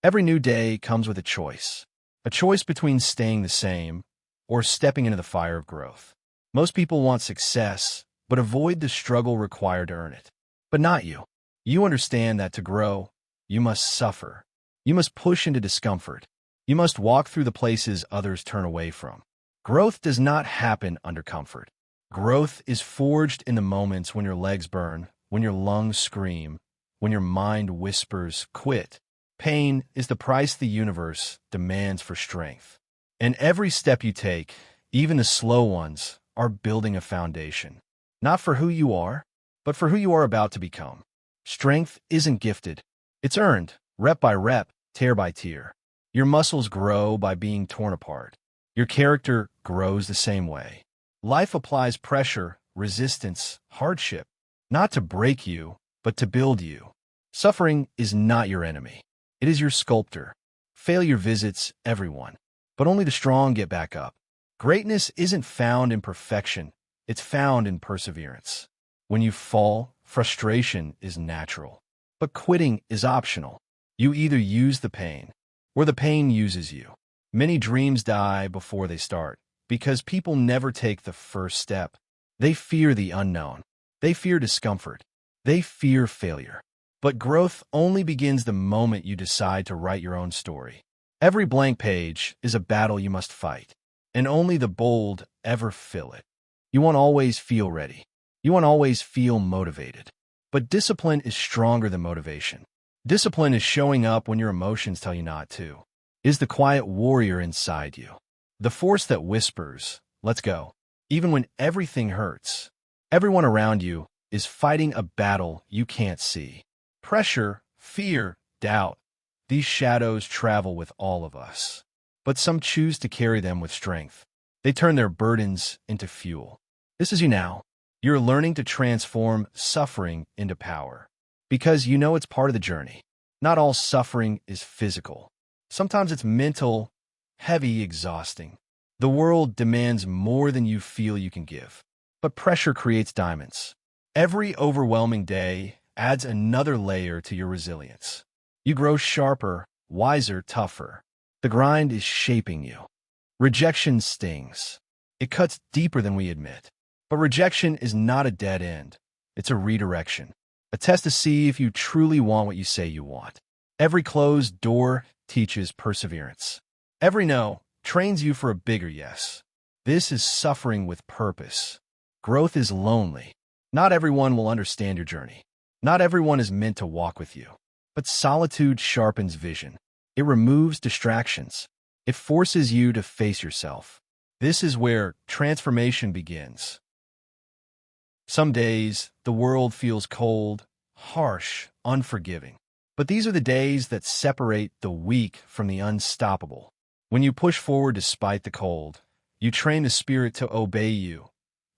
Every new day comes with a choice between staying the same or stepping into the fire of growth. Most people want success, but avoid the struggle required to earn it. But not you. You understand that to grow, you must suffer. You must push into discomfort. You must walk through the places others turn away from. Growth does not happen under comfort. Growth is forged in the moments when your legs burn, when your lungs scream, when your mind whispers, quit. Pain is the price the universe demands for strength. And every step you take, even the slow ones, are building a foundation. Not for who you are, but for who you are about to become. Strength isn't gifted. It's earned, rep by rep, tear by tear. Your muscles grow by being torn apart. Your character grows the same way. Life applies pressure, resistance, hardship, not to break you, but to build you. Suffering is not your enemy. It is your sculptor. Failure visits everyone, but only the strong get back up. Greatness isn't found in perfection. It's found in perseverance. When you fall, frustration is natural, but quitting is optional. You either use the pain, or the pain uses you. Many dreams die before they start, because people never take the first step. They fear the unknown. They fear discomfort. They fear failure. But growth only begins the moment you decide to write your own story. Every blank page is a battle you must fight, and only the bold ever fill it. You won't always feel ready. You won't always feel motivated. But discipline is stronger than motivation. Discipline is showing up when your emotions tell you not to. Is the quiet warrior inside you. The force that whispers, let's go. Even when everything hurts, everyone around you is fighting a battle you can't see. Pressure, fear, doubt. These shadows travel with all of us. But some choose to carry them with strength. They turn their burdens into fuel. This is you now. You're learning to transform suffering into power. Because you know it's part of the journey. Not all suffering is physical. Sometimes it's mental, heavy, exhausting. The world demands more than you feel you can give. But pressure creates diamonds. Every overwhelming day adds another layer to your resilience. You grow sharper, wiser, tougher. The grind is shaping you. Rejection stings. It cuts deeper than we admit. But rejection is not a dead end. It's a redirection. A test to see if you truly want what you say you want. Every closed door teaches perseverance. Every no trains you for a bigger yes. This is suffering with purpose. Growth is lonely. Not everyone will understand your journey. Not everyone is meant to walk with you. But solitude sharpens vision. It removes distractions. It forces you to face yourself. This is where transformation begins. Some days, the world feels cold, harsh, unforgiving. But these are the days that separate the weak from the unstoppable. When you push forward despite the cold, you train the spirit to obey you,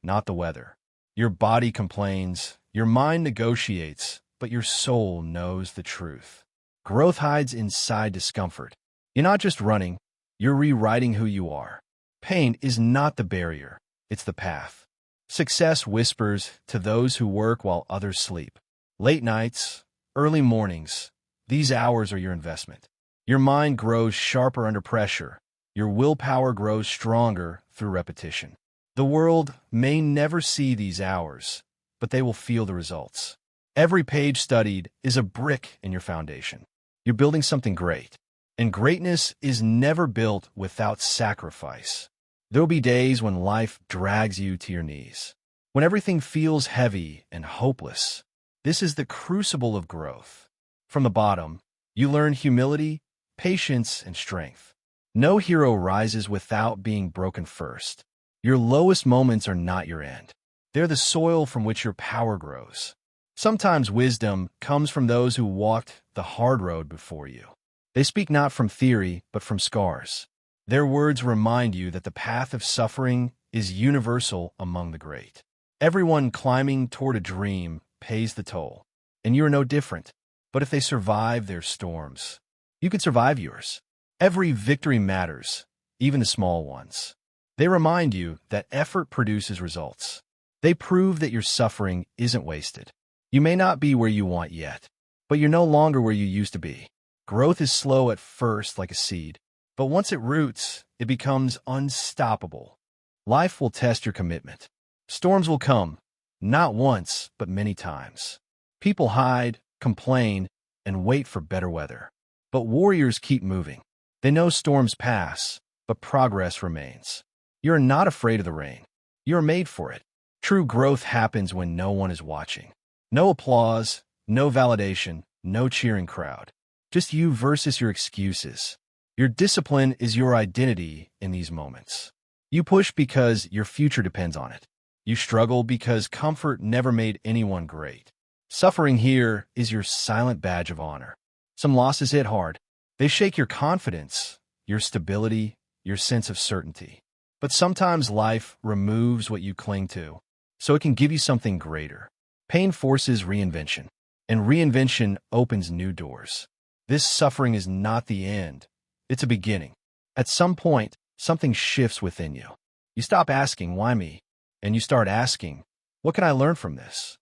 not the weather. Your body complains, your mind negotiates, but your soul knows the truth. Growth hides inside discomfort. You're not just running, you're rewriting who you are. Pain is not the barrier, it's the path. Success whispers to those who work while others sleep. Late nights, early mornings, these hours are your investment. Your mind grows sharper under pressure. Your willpower grows stronger through repetition. The world may never see these hours, but they will feel the results. Every page studied is a brick in your foundation. You're building something great. And greatness is never built without sacrifice. There'll be days when life drags you to your knees. When everything feels heavy and hopeless. This is the crucible of growth. From the bottom, you learn humility, patience, and strength. No hero rises without being broken first. Your lowest moments are not your end. They're the soil from which your power grows. Sometimes wisdom comes from those who walked the hard road before you. They speak not from theory, but from scars. Their words remind you that the path of suffering is universal among the great. Everyone climbing toward a dream pays the toll, and you are no different. But if they survive their storms, you could survive yours. Every victory matters, even the small ones. They remind you that effort produces results. They prove that your suffering isn't wasted. You may not be where you want yet, but you're no longer where you used to be. Growth is slow at first, like a seed, but once it roots, it becomes unstoppable. Life will test your commitment. Storms will come, not once, but many times. People hide, complain, and wait for better weather. But warriors keep moving. They know storms pass, but progress remains. You're not afraid of the rain. You're made for it. True growth happens when no one is watching. No applause, no validation, no cheering crowd. Just you versus your excuses. Your discipline is your identity in these moments. You push because your future depends on it. You struggle because comfort never made anyone great. Suffering here is your silent badge of honor. Some losses hit hard. They shake your confidence, your stability, your sense of certainty. But sometimes life removes what you cling to, so it can give you something greater. Pain forces reinvention, and reinvention opens new doors. This suffering is not the end. It's a beginning. At some point, something shifts within you. You stop asking, why me? And you start asking, what can I learn from this?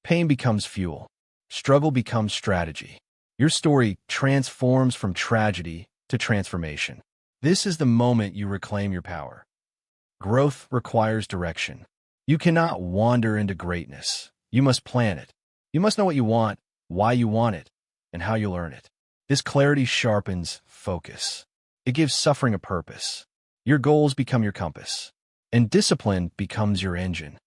Pain becomes fuel. Struggle becomes strategy. Your story transforms from tragedy to transformation. This is the moment you reclaim your power. Growth requires direction. You cannot wander into greatness. You must plan it. You must know what you want, why you want it, and how you'll earn it. This clarity sharpens focus. It gives suffering a purpose. Your goals become your compass, and discipline becomes your engine.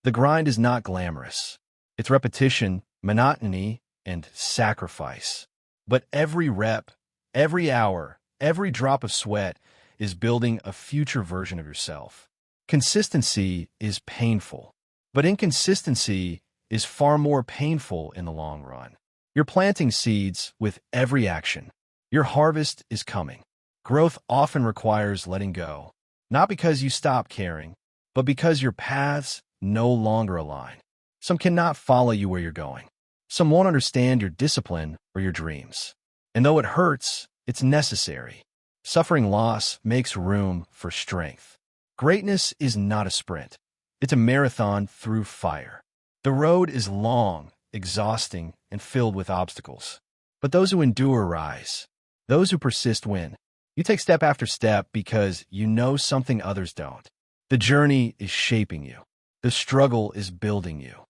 The grind is not glamorous. It's repetition, monotony, and sacrifice. But every rep, every hour, every drop of sweat is building a future version of yourself. Consistency is painful, but inconsistency is far more painful in the long run. You're planting seeds with every action. Your harvest is coming. Growth often requires letting go, not because you stop caring, but because your paths no longer align. Some cannot follow you where you're going. Some won't understand your discipline or your dreams. And though it hurts, it's necessary. Suffering loss makes room for strength. Greatness is not a sprint. It's a marathon through fire. The road is long, exhausting, and filled with obstacles. But those who endure rise. Those who persist win. You take step after step because you know something others don't. The journey is shaping you. The struggle is building you.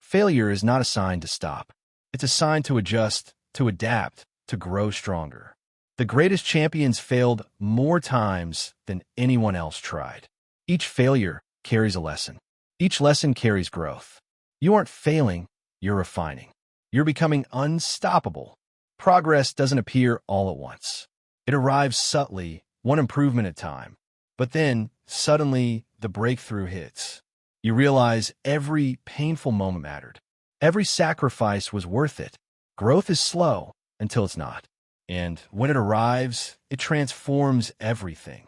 Failure is not a sign to stop. It's a sign to adjust, to adapt, to grow stronger. The greatest champions failed more times than anyone else tried. Each failure carries a lesson. Each lesson carries growth. You aren't failing, you're refining. You're becoming unstoppable. Progress doesn't appear all at once. It arrives subtly, one improvement at a time. But then, suddenly, the breakthrough hits. You realize every painful moment mattered. Every sacrifice was worth it. Growth is slow until it's not. And when it arrives, it transforms everything.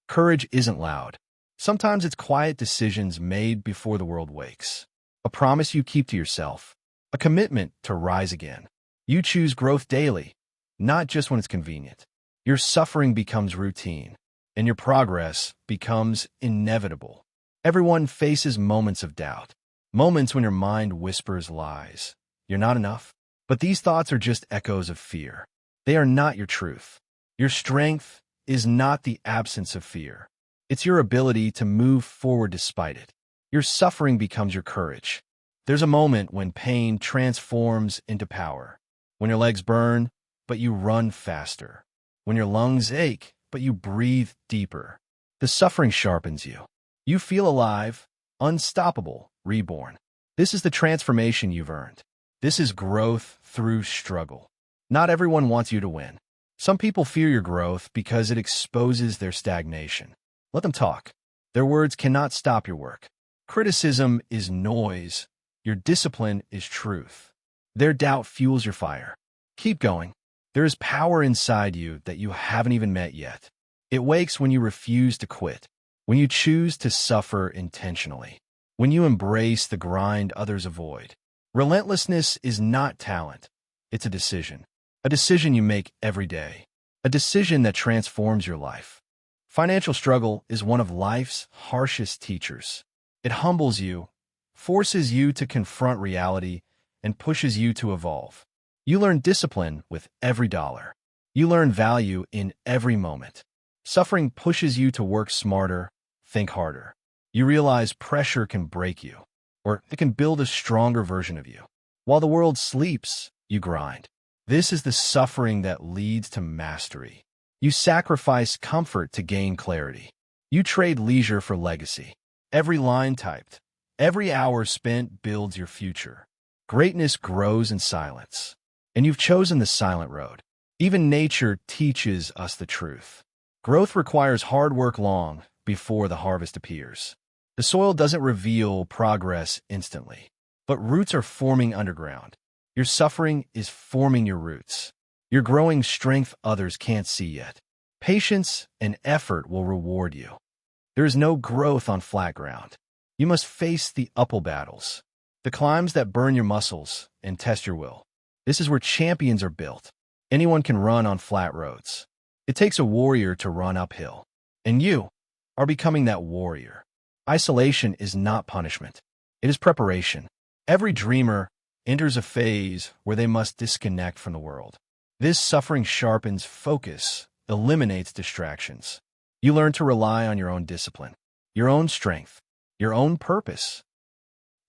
Courage isn't loud. Sometimes it's quiet decisions made before the world wakes. A promise you keep to yourself. A commitment to rise again. You choose growth daily, not just when it's convenient. Your suffering becomes routine, and your progress becomes inevitable. Everyone faces moments of doubt, moments when your mind whispers lies. You're not enough. But these thoughts are just echoes of fear. They are not your truth. Your strength is not the absence of fear. It's your ability to move forward despite it. Your suffering becomes your courage. There's a moment when pain transforms into power. When your legs burn, but you run faster. When your lungs ache, but you breathe deeper. The suffering sharpens you. You feel alive, unstoppable, reborn. This is the transformation you've earned. This is growth through struggle. Not everyone wants you to win. Some people fear your growth because it exposes their stagnation. Let them talk. Their words cannot stop your work. Criticism is noise. Your discipline is truth. Their doubt fuels your fire. Keep going. There is power inside you that you haven't even met yet. It wakes when you refuse to quit, when you choose to suffer intentionally, when you embrace the grind others avoid. Relentlessness is not talent. It's a decision you make every day, a decision that transforms your life. Financial struggle is one of life's harshest teachers. It humbles you, forces you to confront reality, and pushes you to evolve. You learn discipline with every dollar. You learn value in every moment. Suffering pushes you to work smarter, think harder. You realize pressure can break you, or it can build a stronger version of you. While the world sleeps, you grind. This is the suffering that leads to mastery. You sacrifice comfort to gain clarity. You trade leisure for legacy. Every line typed, every hour spent builds your future. Greatness grows in silence, and you've chosen the silent road. Even nature teaches us the truth. Growth requires hard work long before the harvest appears. The soil doesn't reveal progress instantly, but roots are forming underground. Your suffering is forming your roots. You're growing strength others can't see yet. Patience and effort will reward you. There is no growth on flat ground. You must face the uphill battles, the climbs that burn your muscles and test your will. This is where champions are built. Anyone can run on flat roads. It takes a warrior to run uphill, and you are becoming that warrior. Isolation is not punishment. It is preparation. Every dreamer enters a phase where they must disconnect from the world. This suffering sharpens focus, eliminates distractions. You learn to rely on your own discipline, your own strength, your own purpose.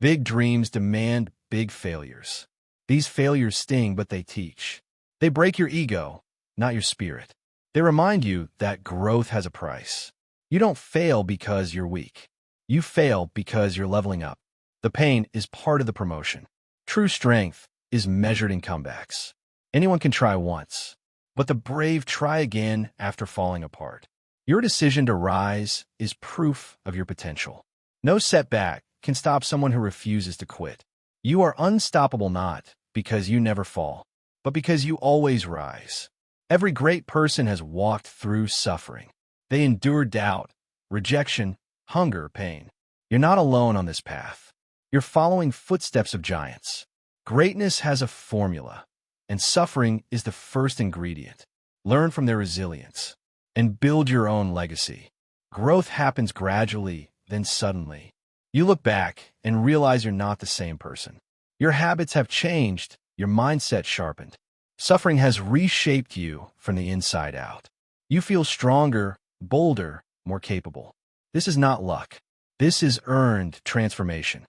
Big dreams demand big failures. These failures sting, but they teach. They break your ego, not your spirit. They remind you that growth has a price. You don't fail because you're weak. You fail because you're leveling up. The pain is part of the promotion. True strength is measured in comebacks. Anyone can try once, but the brave try again after falling apart. Your decision to rise is proof of your potential. No setback can stop someone who refuses to quit. You are unstoppable not because you never fall, but because you always rise. Every great person has walked through suffering. They endured doubt, rejection, hunger, pain. You're not alone on this path. You're following footsteps of giants. Greatness has a formula, and suffering is the first ingredient. Learn from their resilience and build your own legacy. Growth happens gradually, then suddenly. You look back and realize you're not the same person. Your habits have changed, your mindset sharpened. Suffering has reshaped you from the inside out. You feel stronger, bolder, more capable. This is not luck. This is earned transformation.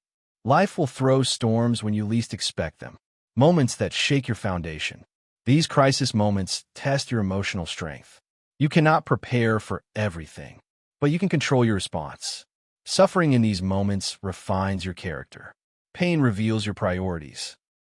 Life will throw storms when you least expect them, moments that shake your foundation. These crisis moments test your emotional strength. You cannot prepare for everything, but you can control your response. Suffering in these moments refines your character. Pain reveals your priorities.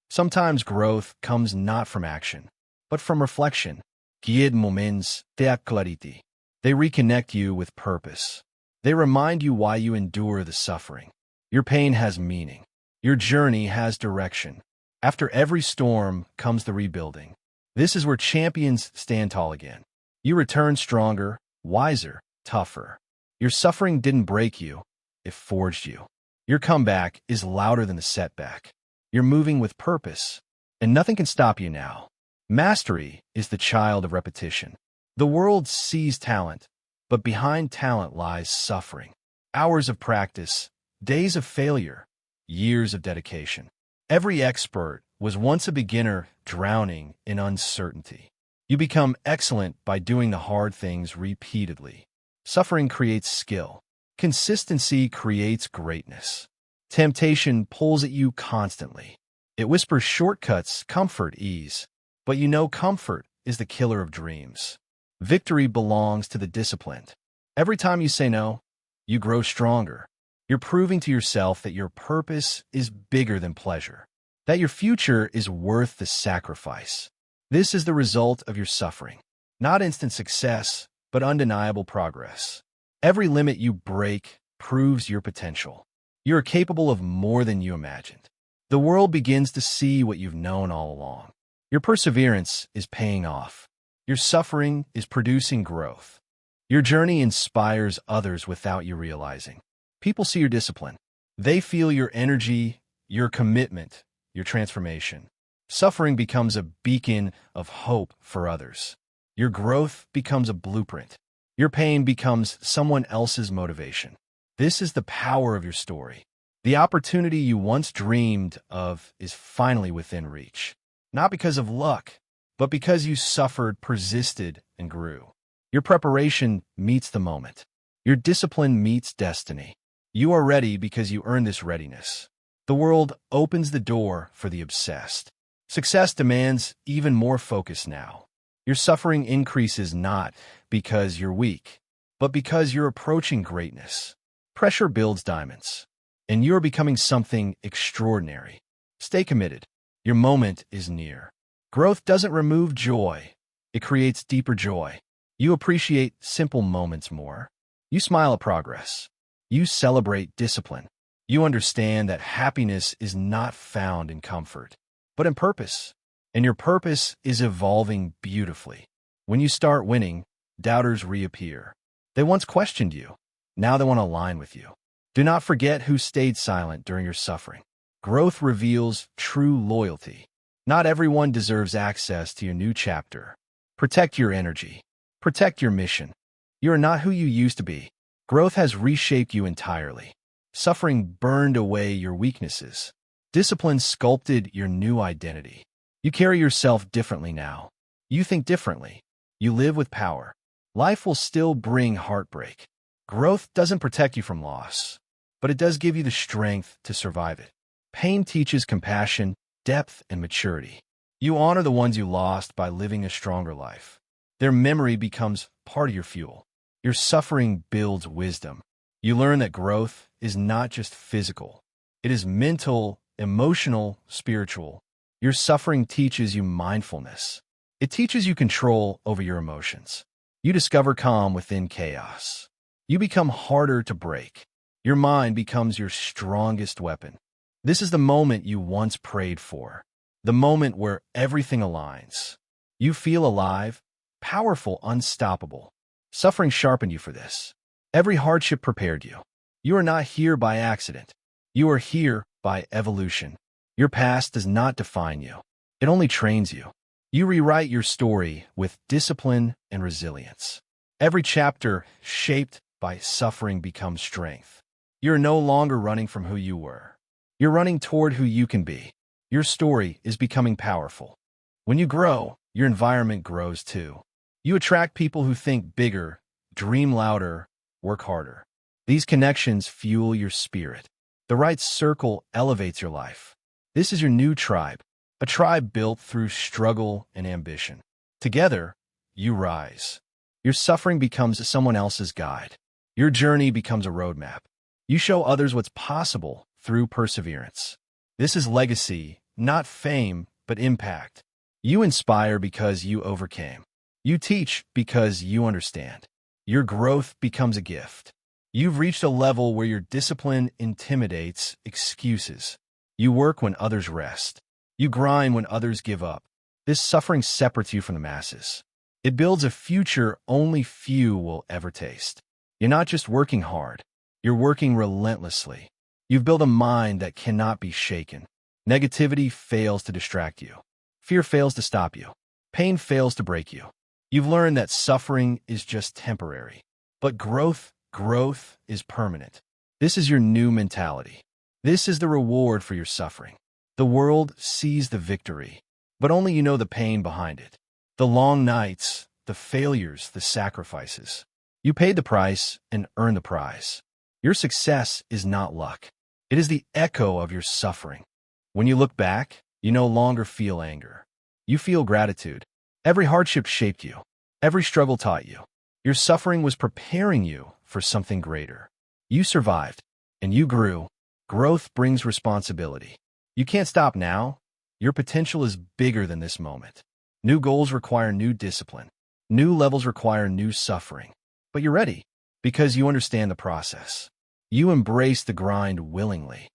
Sometimes growth comes not from action, but from reflection. Guied moments de clarity. They reconnect you with purpose. They remind you why you endure the suffering. Your pain has meaning. Your journey has direction. After every storm comes the rebuilding. This is where champions stand tall again. You return stronger, wiser, tougher. Your suffering didn't break you, it forged you. Your comeback is louder than the setback. You're moving with purpose, and nothing can stop you now. Mastery is the child of repetition. The world sees talent, but behind talent lies suffering. Hours of practice, days of failure, years of dedication. Every expert was once a beginner drowning in uncertainty. You become excellent by doing the hard things repeatedly. Suffering creates skill. Consistency creates greatness. Temptation pulls at you constantly. It whispers shortcuts, comfort, ease. But you know comfort is the killer of dreams. Victory belongs to the disciplined. Every time you say no, you grow stronger. You're proving to yourself that your purpose is bigger than pleasure, that your future is worth the sacrifice. This is the result of your suffering. Not instant success, but undeniable progress. Every limit you break proves your potential. You are capable of more than you imagined. The world begins to see what you've known all along. Your perseverance is paying off. Your suffering is producing growth. Your journey inspires others without you realizing. People see your discipline. They feel your energy, your commitment, your transformation. Suffering becomes a beacon of hope for others. Your growth becomes a blueprint. Your pain becomes someone else's motivation. This is the power of your story. The opportunity you once dreamed of is finally within reach. Not because of luck, but because you suffered, persisted, and grew. Your preparation meets the moment. Your discipline meets destiny. You are ready because you earned this readiness. The world opens the door for the obsessed. Success demands even more focus now. Your suffering increases not because you're weak, but because you're approaching greatness. Pressure builds diamonds, and you're becoming something extraordinary. Stay committed. Your moment is near. Growth doesn't remove joy. It creates deeper joy. You appreciate simple moments more. You smile at progress. You celebrate discipline. You understand that happiness is not found in comfort, but in purpose. And your purpose is evolving beautifully. When you start winning, doubters reappear. They once questioned you. Now they want to align with you. Do not forget who stayed silent during your suffering. Growth reveals true loyalty. Not everyone deserves access to your new chapter. Protect your energy. Protect your mission. You are not who you used to be. Growth has reshaped you entirely. Suffering burned away your weaknesses. Discipline sculpted your new identity. You carry yourself differently now. You think differently. You live with power. Life will still bring heartbreak. Growth doesn't protect you from loss, but it does give you the strength to survive it. Pain teaches compassion, depth, and maturity. You honor the ones you lost by living a stronger life. Their memory becomes part of your fuel. Your suffering builds wisdom. You learn that growth is not just physical. It is mental, emotional, spiritual. Your suffering teaches you mindfulness. It teaches you control over your emotions. You discover calm within chaos. You become harder to break. Your mind becomes your strongest weapon. This is the moment you once prayed for, the moment where everything aligns. You feel alive, powerful, unstoppable. Suffering sharpened you for this. Every hardship prepared you. You are not here by accident. You are here by evolution. Your past does not define you. It only trains you. You rewrite your story with discipline and resilience. Every chapter shaped by suffering becomes strength. You're no longer running from who you were. You're running toward who you can be. Your story is becoming powerful. When you grow, your environment grows too. You attract people who think bigger, dream louder, work harder. These connections fuel your spirit. The right circle elevates your life. This is your new tribe, a tribe built through struggle and ambition. Together, you rise. Your suffering becomes someone else's guide. Your journey becomes a roadmap. You show others what's possible through perseverance. This is legacy, not fame, but impact. You inspire because you overcame. You teach because you understand. Your growth becomes a gift. You've reached a level where your discipline intimidates excuses. You work when others rest. You grind when others give up. This suffering separates you from the masses. It builds a future only few will ever taste. You're not just working hard. You're working relentlessly. You've built a mind that cannot be shaken. Negativity fails to distract you. Fear fails to stop you. Pain fails to break you. You've learned that suffering is just temporary. But growth is permanent. This is your new mentality. This is the reward for your suffering. The world sees the victory, but only you know the pain behind it. The long nights, the failures, the sacrifices. You paid the price and earned the prize. Your success is not luck. It is the echo of your suffering. When you look back, you no longer feel anger. You feel gratitude. Every hardship shaped you. Every struggle taught you. Your suffering was preparing you for something greater. You survived, and you grew. Growth brings responsibility. You can't stop now. Your potential is bigger than this moment. New goals require new discipline. New levels require new suffering. But you're ready because you understand the process. You embrace the grind willingly.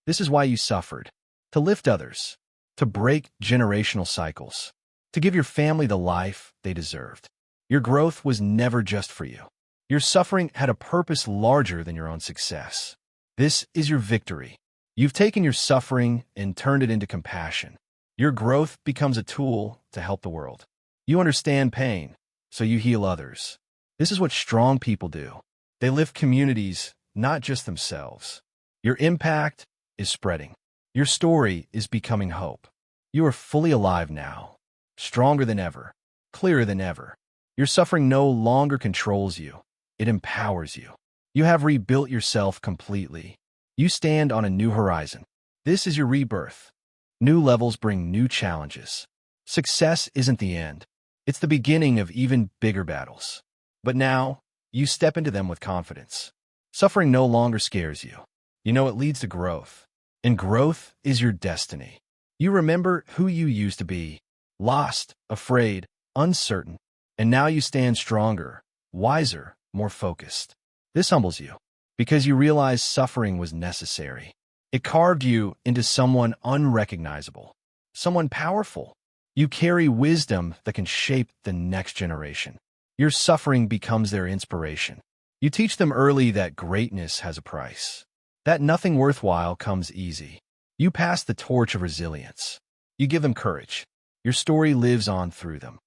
This is why you suffered. To lift others. To break generational cycles. To give your family the life they deserved. Your growth was never just for you. Your suffering had a purpose larger than your own success. This is your victory. You've taken your suffering and turned it into compassion. Your growth becomes a tool to help the world. You understand pain, so you heal others. This is what strong people do. They lift communities, not just themselves. Your impact is spreading. Your story is becoming hope. You are fully alive now. stronger than ever, clearer than ever. Your suffering no longer controls you. It empowers you. You have rebuilt yourself completely. You stand on a new horizon. This is your rebirth. New levels bring new challenges. Success isn't the end. It's the beginning of even bigger battles. But now, you step into them with confidence. Suffering no longer scares you. You know it leads to growth. And growth is your destiny. You remember who you used to be. Lost, afraid, uncertain. And now you stand stronger, wiser, more focused. This humbles you because you realize suffering was necessary. It carved you into someone unrecognizable, someone powerful. You carry wisdom that can shape the next generation. Your suffering becomes their inspiration. You teach them early that greatness has a price, that nothing worthwhile comes easy. You pass the torch of resilience. You give them courage. Your story lives on through them.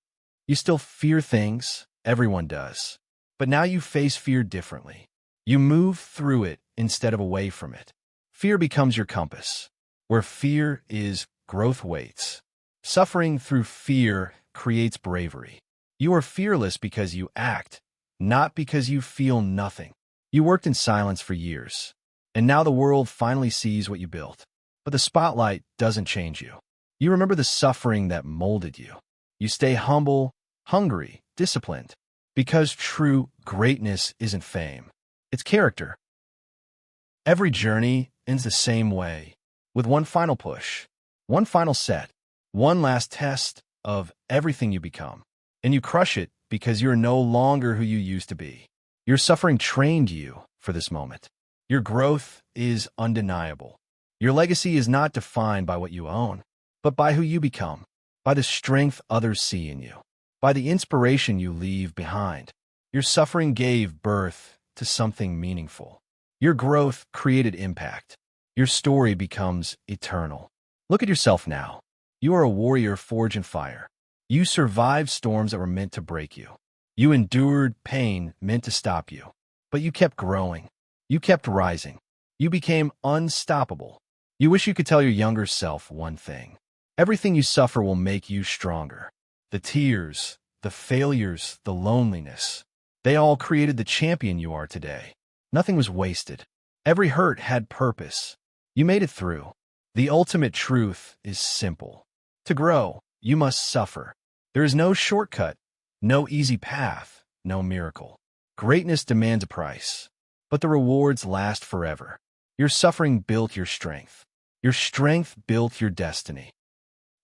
You still fear things, everyone does. But now you face fear differently. You move through it instead of away from it. Fear becomes your compass. Where fear is, growth waits. Suffering through fear creates bravery. You are fearless because you act, not because you feel nothing. You worked in silence for years, and now the world finally sees what you built. But the spotlight doesn't change you. You remember the suffering that molded you. You stay humble, hungry, disciplined, because true greatness isn't fame. It's character. Every journey ends the same way, with one final push, one final set, one last test of everything you become. And you crush it because you're no longer who you used to be. Your suffering trained you for this moment. Your growth is undeniable. Your legacy is not defined by what you own, but by who you become, by the strength others see in you, by the inspiration you leave behind. Your suffering gave birth to something meaningful. Your growth created impact. Your story becomes eternal. Look at yourself now. You are a warrior forged in fire. You survived storms that were meant to break you. You endured pain meant to stop you. But you kept growing. You kept rising. You became unstoppable. You wish you could tell your younger self one thing. Everything you suffer will make you stronger. The tears, the failures, the loneliness, they all created the champion you are today. Nothing was wasted. Every hurt had purpose. You made it through. The ultimate truth is simple. To grow, you must suffer. There is no shortcut, no easy path, no miracle. Greatness demands a price, but the rewards last forever. Your suffering built your strength. Your strength built your destiny.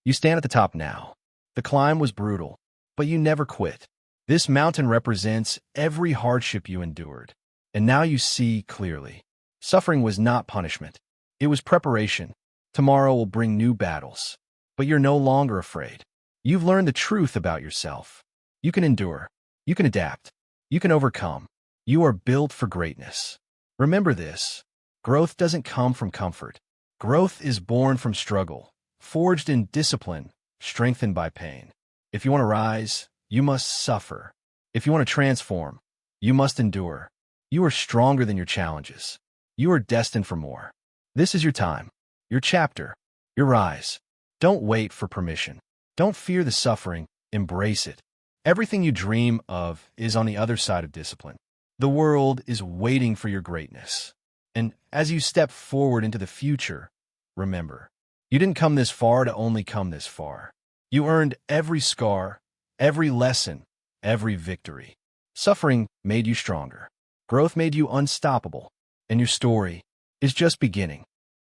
You stand at the top now. The climb was brutal, but you never quit. This mountain represents every hardship you endured. And now you see clearly. Suffering was not punishment. It was preparation. Tomorrow will bring new battles. But you're no longer afraid. You've learned the truth about yourself. You can endure. You can adapt. You can overcome. You are built for greatness. Remember this. Growth doesn't come from comfort. Growth is born from struggle, forged in discipline, strengthened by pain. If you want to rise, you must suffer. If you want to transform, you must endure. You are stronger than your challenges. You are destined for more. This is your time, your chapter, your rise. Don't wait for permission. Don't fear the suffering. Embrace it. Everything you dream of is on the other side of discipline. The world is waiting for your greatness. And as you step forward into the future, remember, you didn't come this far to only come this far. You earned every scar, every lesson, every victory. Suffering made you stronger. Growth made you unstoppable. And your story is just beginning.